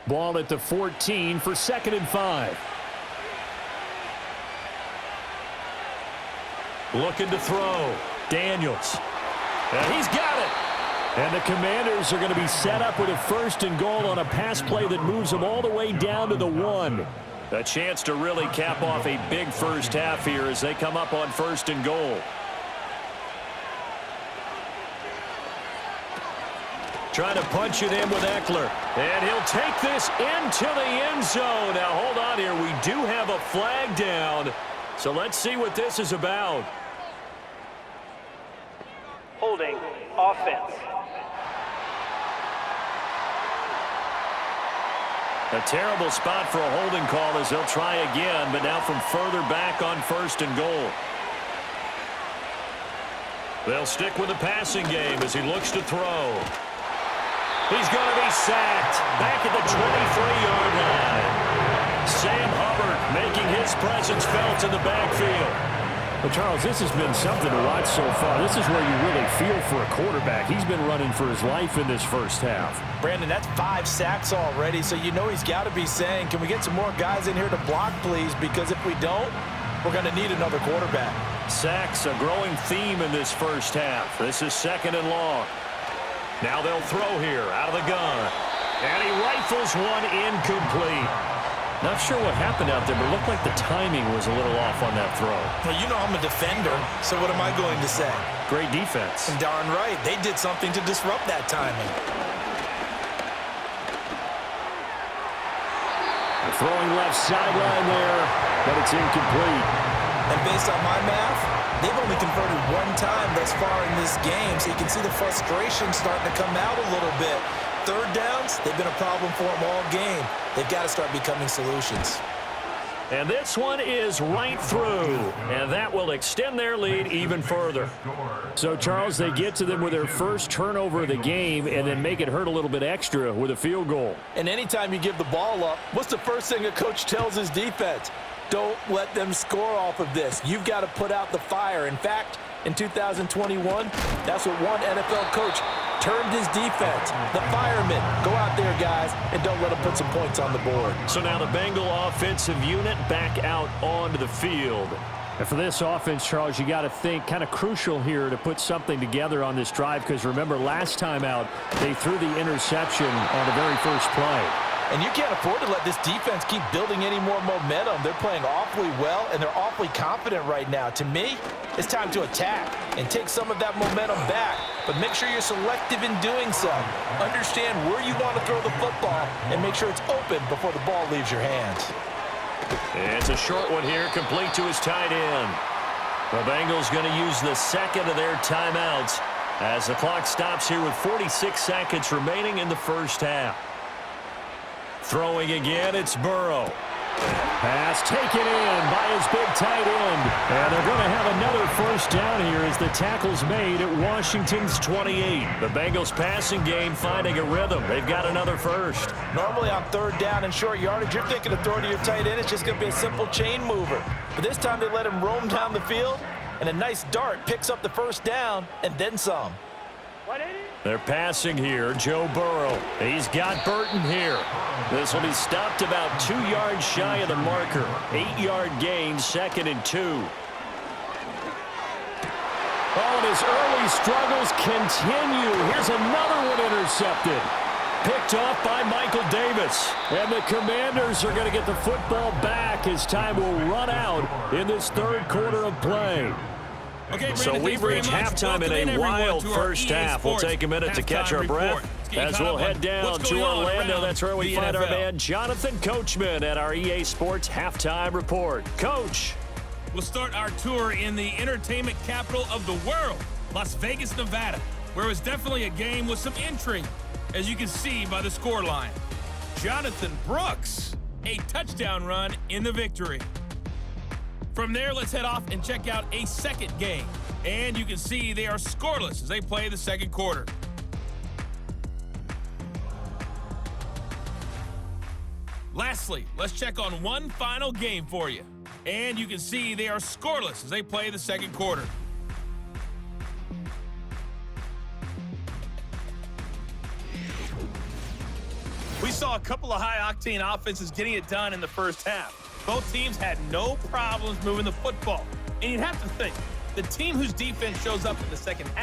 Ball at the 14 for 2nd and 5. Looking to throw. Daniels. And he's got it. And the Commanders are going to be set up with a 1st and goal on a pass play that moves them all the way down to the 1. A chance to really cap off a big first half here as they come up on 1st and goal. Trying to punch it in with Eckler. And he'll take this into the end zone. Now, hold on here. We do have a flag down. So let's see what this is about. Holding offense. A terrible spot for a holding call as they'll try again, but now from further back on 1st and goal. They'll stick with the passing game as he looks to throw. He's going to be sacked back at the 23-yard line. Sam Hubbard making his presence felt in the backfield. Well, Charles, this has been something to watch so far. This is where you really feel for a quarterback. He's been running for his life in this first half. Brandon, that's 5 sacks already, so you know he's got to be saying, can we get some more guys in here to block, please? Because if we don't, we're going to need another quarterback. Sacks, a growing theme in this first half. This is 2nd and long. Now they'll throw here out of the gun. And he rifles one incomplete. Not sure what happened out there, but it looked like the timing was a little off on that throw. Well, you know I'm a defender, so what am I going to say? Great defense. And darn right, they did something to disrupt that timing. Throwing left sideline there, but it's incomplete. And based on my math, they've only converted 1 time thus far in this game, so you can see the frustration starting to come out a little bit. 3rd downs, they've been a problem for them all game. They've got to start becoming solutions. And this one is right through, and that will extend their lead even further. So, Charles, they get to them with their first turnover of the game and then make it hurt a little bit extra with a field goal. And anytime you give the ball up, what's the first thing a coach tells his defense? Don't let them score off of this. You've got to put out the fire. In fact, in 2021, that's what one NFL coach termed his defense. The firemen. Go out there, guys, and don't let them put some points on the board. So now the Bengal offensive unit back out onto the field. And for this offense, Charles, you got to think kind of crucial here to put something together on this drive because remember last time out, they threw the interception on the very first play. And you can't afford to let this defense keep building any more momentum. They're playing awfully well, and they're awfully confident right now. To me, it's time to attack and take some of that momentum back. But make sure you're selective in doing so. Understand where you want to throw the football and make sure it's open before the ball leaves your hands. It's a short one here, complete to his tight end. The Bengals going to use the 2nd of their timeouts as the clock stops here with 46 seconds remaining in the first half. Throwing again, it's Burrow. Pass taken in by his big tight end. And they're going to have another first down here as the tackle's made at Washington's 28. The Bengals passing game finding a rhythm. They've got another first. Normally on 3rd down and short yardage, you're thinking of throwing to your tight end. It's just going to be a simple chain mover. But this time they let him roam down the field, and a nice dart picks up the first down and then some. They're passing here, Joe Burrow. He's got Burton here. This will be stopped about 2 yards shy of the marker. 8-yard gain, 2nd and 2. Oh, and his early struggles continue. Here's another one intercepted. Picked off by Michael Davis. And the Commanders are going to get the football back as time will run out in this 3rd quarter of play. Okay, so we've reached halftime in a wild first half. We'll take a minute to catch our breath as we'll head down to Orlando. That's where we find our man Jonathan Coachman at our EA Sports Halftime Report. Coach. We'll start our tour in the entertainment capital of the world, Las Vegas, Nevada, where it was definitely a game with some intrigue, as you can see by the scoreline. Jonathan Brooks, a touchdown run in the victory. From there, let's head off and check out a second game. And you can see they are scoreless as they play the 2nd quarter. Lastly, let's check on one final game for you. And you can see they are scoreless as they play the 2nd quarter. We saw a couple of high-octane offenses getting it done in the first half. Both teams had no problems moving the football. And you'd have to think, the team whose defense shows up in the second half